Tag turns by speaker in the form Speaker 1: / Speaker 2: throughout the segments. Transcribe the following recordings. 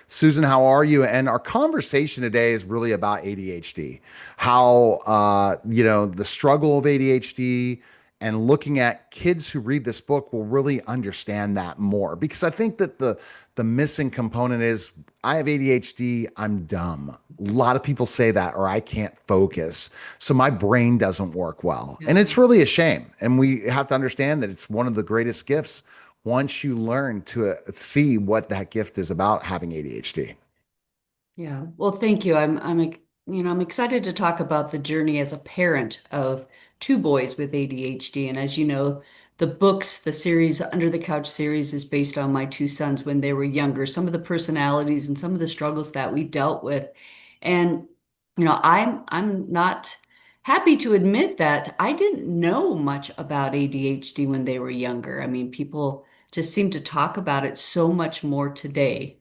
Speaker 1: Susan, how are you? And our conversation today is really about ADHD, how, the struggle of ADHD, and looking at kids who read this book will really understand that more. Because I think that the missing component is I have ADHD, I'm dumb. A lot of people say that, or I can't focus. So my brain doesn't work well. And
Speaker 2: Yeah.
Speaker 1: it's really a shame. And we have to understand that it's one of the greatest gifts once you learn to see what that gift is about having ADHD.
Speaker 2: Yeah. Well, thank you. I'm excited to talk about the journey as a parent of two boys with ADHD. And as you know, the series Under the Couch series is based on my two sons when they were younger, some of the personalities and some of the struggles that we dealt with. And I'm not happy to admit that I didn't know much about ADHD when they were younger. I mean, people just seem to talk about it so much more today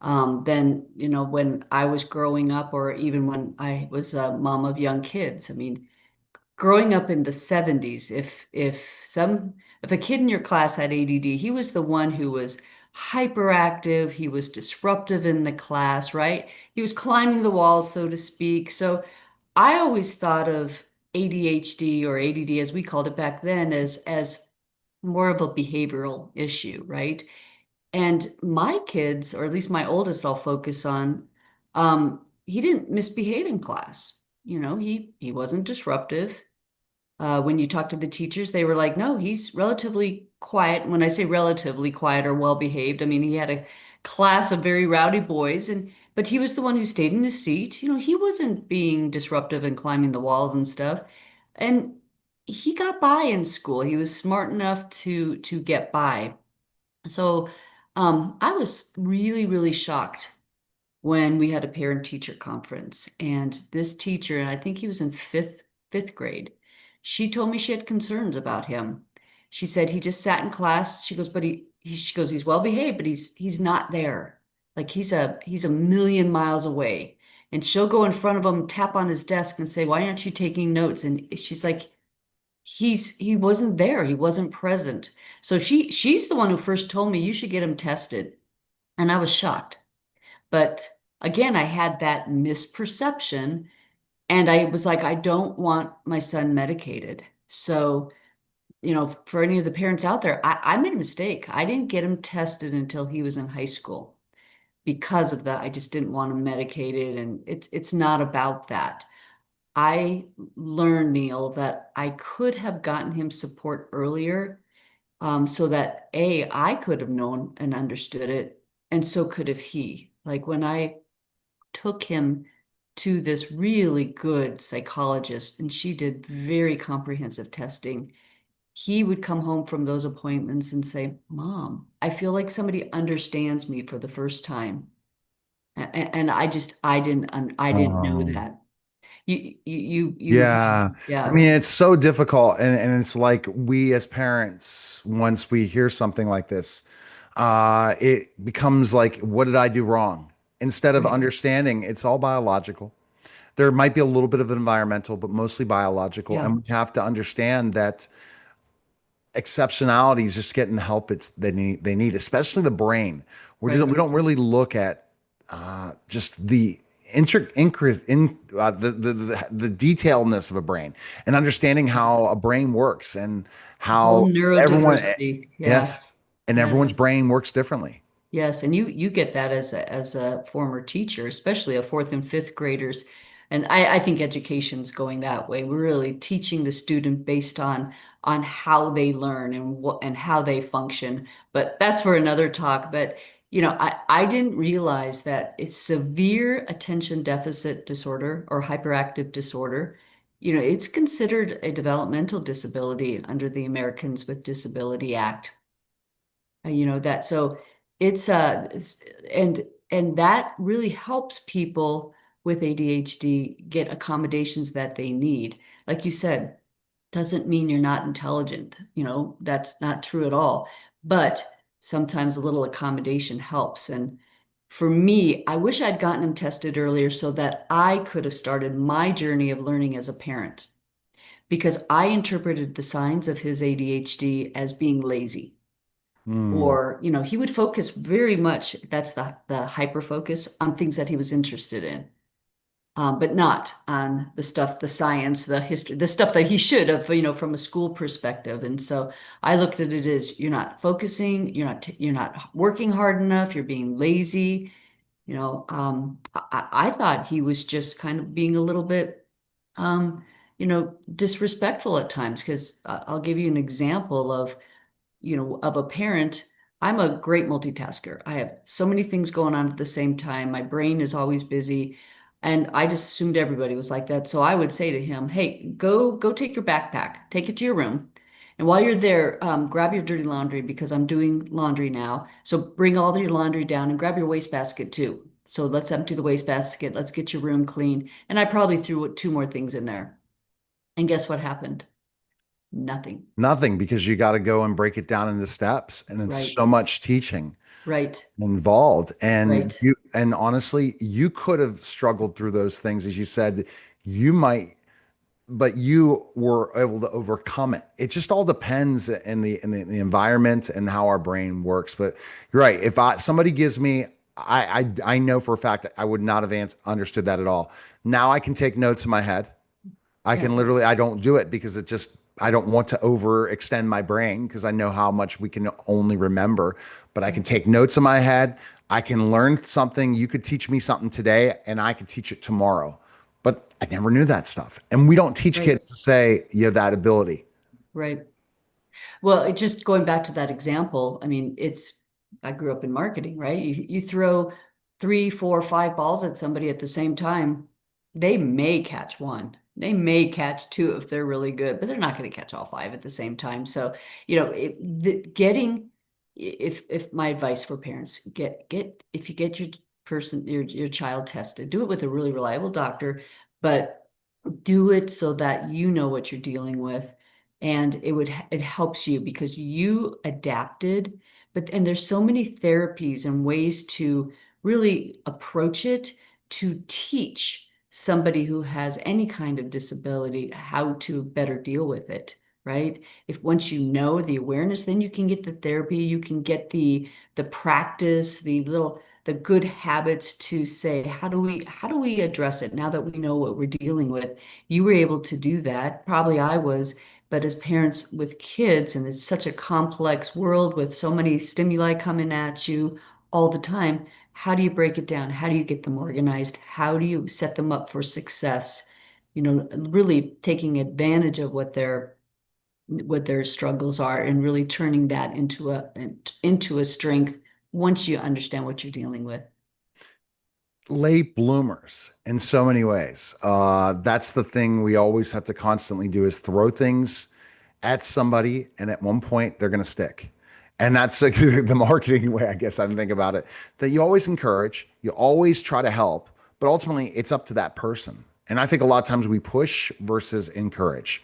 Speaker 2: than, when I was growing up or even when I was a mom of young kids. I mean, growing up in the 70s, if a kid in your class had ADD, he was the one who was hyperactive, he was disruptive in the class, right? He was climbing the walls, so to speak. So I always thought of ADHD or ADD as we called it back then as more of a behavioral issue, right? And my kids, or at least my oldest, I'll focus on, he didn't misbehave in class. He wasn't disruptive. When you talk to the teachers, they were like, no, he's relatively quiet. When I say relatively quiet or well behaved, I mean he had a class of very rowdy boys, and but he was the one who stayed in his seat. He wasn't being disruptive and climbing the walls and stuff. And he got by in school. He was smart enough to get by. So I was really, really shocked when we had a parent-teacher conference, and this teacher, and I think he was in fifth grade, she told me she had concerns about him. She said he just sat in class. She goes, but she goes, he's well behaved, but he's not there. Like he's a million miles away. And she'll go in front of him, tap on his desk, and say, "Why aren't you taking notes?" And she's like, he wasn't there. He wasn't present. So she's the one who first told me you should get him tested. And I was shocked. But again, I had that misperception and I was like, I don't want my son medicated. So, for any of the parents out there, I made a mistake. I didn't get him tested until he was in high school because of that. I just didn't want him medicated, and it's not about that. I learned, Neil, that I could have gotten him support earlier, so that I could have known and understood it, and so could have he. Like when I took him to this really good psychologist, and she did very comprehensive testing. He would come home from those appointments and say, "Mom, I feel like somebody understands me for the first time." And I didn't know
Speaker 1: Um,
Speaker 2: that. You,
Speaker 1: yeah. I
Speaker 2: yeah,
Speaker 1: mean, it's so difficult. And it's like we as parents, once we hear something like this, it becomes like, what did I do wrong? Instead of
Speaker 2: right,
Speaker 1: understanding it's all biological. There might be a little bit of environmental, but mostly biological.
Speaker 2: yeah,
Speaker 1: And we have to understand that exceptionality is just getting the help they need, especially the brain. We
Speaker 2: right.
Speaker 1: don't really look at just the intric in the detailedness of a brain and understanding how a brain works and
Speaker 2: The whole
Speaker 1: how everyone
Speaker 2: neurodiversity. Yeah,
Speaker 1: yes, and everyone's
Speaker 2: yes.
Speaker 1: brain works differently.
Speaker 2: Yes, and you get that as a former teacher, especially of fourth and fifth graders. And I think education's going that way. We're really teaching the student based on how they learn and what and how they function. But that's for another talk. But I didn't realize that it's severe attention deficit disorder or hyperactive disorder. It's considered a developmental disability under the Americans with Disability Act. That so it's and that really helps people with ADHD get accommodations that they need. Like you said, doesn't mean you're not intelligent. That's not true at all. But sometimes a little accommodation helps. And for me, I wish I'd gotten him tested earlier so that I could have started my journey of learning as a parent because I interpreted the signs of his ADHD as being lazy.
Speaker 1: Hmm.
Speaker 2: Or, he would focus very much, that's the hyper focus on things that he was interested in, but not on the stuff, the science, the history, the stuff that he should have, from a school perspective. And so I looked at it as you're not focusing, you're not working hard enough, you're being lazy. I thought he was just kind of being a little bit, disrespectful at times. Because I'll give you an example of a parent. I'm a great multitasker. I have so many things going on at the same time. My brain is always busy. And I just assumed everybody was like that. So I would say to him, hey, go take your backpack, take it to your room. And while you're there, grab your dirty laundry because I'm doing laundry now. So bring all your laundry down and grab your wastebasket too. So let's empty the wastebasket. Let's get your room clean. And I probably threw two more things in there. And guess what happened? Nothing.
Speaker 1: Nothing, because you got to go and break it down into steps, and it's
Speaker 2: Right.
Speaker 1: so much teaching
Speaker 2: Right.
Speaker 1: involved. And
Speaker 2: Right.
Speaker 1: you, and honestly, you could have struggled through those things, as you said, you might, but you were able to overcome it. It just all depends in the environment and how our brain works. But you're right. If somebody gives me, I know for a fact I would not have understood that at all. Now I can take notes in my head. I
Speaker 2: Yeah.
Speaker 1: can literally, I don't do it because it just, I don't want to overextend my brain because I know how much we can only remember. But I can
Speaker 2: Yeah.
Speaker 1: take notes in my head. I can learn something. You could teach me something today and I could teach it tomorrow. But I never knew that stuff. And we don't teach
Speaker 2: Right.
Speaker 1: kids to say you have that ability.
Speaker 2: Right. Well, just going back to that example, I mean, I grew up in marketing, right? You throw three, four, five balls at somebody at the same time, they may catch one. They may catch two if they're really good, but they're not going to catch all five at the same time. So, if my advice for parents, if you get your child tested, do it with a really reliable doctor, but do it so that you know what you're dealing with, and it helps you because you adapted. And there's so many therapies and ways to really approach it, to teach somebody who has any kind of disability how to better deal with it, right? If once you know the awareness, then you can get the therapy, you can get the practice, the good habits to say, how do we address it now that we know what we're dealing with? You were able to do that. Probably I was, but as parents with kids, and it's such a complex world with so many stimuli coming at you all the time, how do you break it down? How do you get them organized? How do you set them up for success? Really taking advantage of what their struggles are and really turning that into a strength once you understand what you're dealing with.
Speaker 1: Late bloomers in so many ways. That's the thing we always have to constantly do, is throw things at somebody, and at one point they're going to stick. And that's like the marketing way, I guess I think about it, that you always encourage, you always try to help, but ultimately it's up to that person. And I think a lot of times we push versus encourage.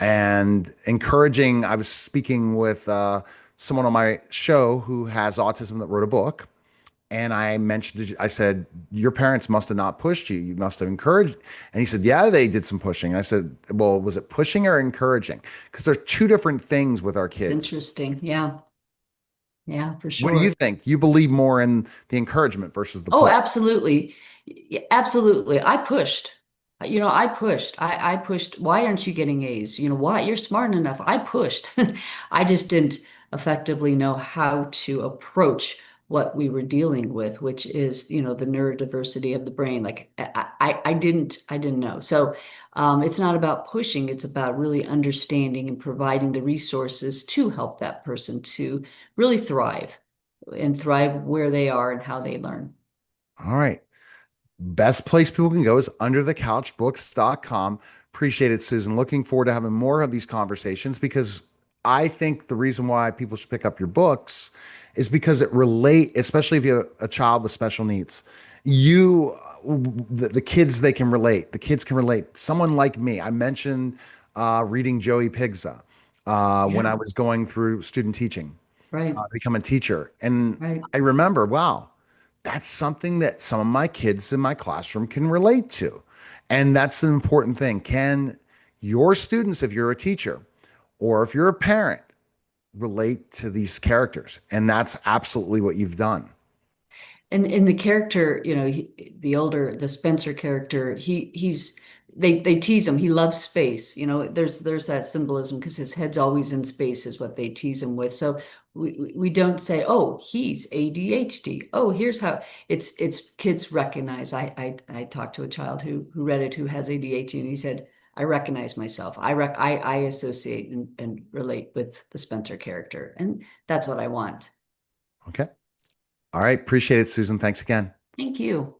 Speaker 1: And encouraging, I was speaking with someone on my show who has autism that wrote a book. And I mentioned, I said, your parents must have not pushed you. You must have encouraged. And he said, yeah, they did some pushing. I said, well, was it pushing or encouraging? Because there's two different things with our kids.
Speaker 2: Interesting. Yeah. Yeah, for
Speaker 1: What do you
Speaker 2: sure.
Speaker 1: think? You believe more in the encouragement versus the
Speaker 2: Oh,
Speaker 1: push?
Speaker 2: absolutely. Absolutely. I pushed. I pushed. I pushed. Why aren't you getting A's? Why? You're smart enough. I pushed. I just didn't effectively know how to approach what we were dealing with, which is, the neurodiversity of the brain. Like I didn't know. So it's not about pushing, it's about really understanding and providing the resources to help that person to really thrive and thrive where they are and how they learn.
Speaker 1: All right. Best place people can go is underthecouchbooks.com. Appreciate it, Susan. Looking forward to having more of these conversations, because I think the reason why people should pick up your books is because it relate, especially if you have a child with special needs. You, the kids, they can relate. The kids can relate. Someone like me, I mentioned reading Joey Pigza when
Speaker 2: Yeah,
Speaker 1: I was going through student teaching,
Speaker 2: right,
Speaker 1: become a teacher. And
Speaker 2: right.
Speaker 1: I remember, wow, that's something that some of my kids in my classroom can relate to. And that's an important thing. Can your students, if you're a teacher or if you're a parent, relate to these characters. And that's absolutely what you've done.
Speaker 2: And the character, the Spencer character, they tease him. He loves space. There's that symbolism because his head's always in space is what they tease him with. So we don't say, oh, he's ADHD. Oh, here's how it's kids recognize. I talked to a child who read it who has ADHD, and he said, I recognize myself. I associate and relate with the Spencer character, and that's what I want.
Speaker 1: Okay. All right. Appreciate it, Susan. Thanks again.
Speaker 2: Thank you.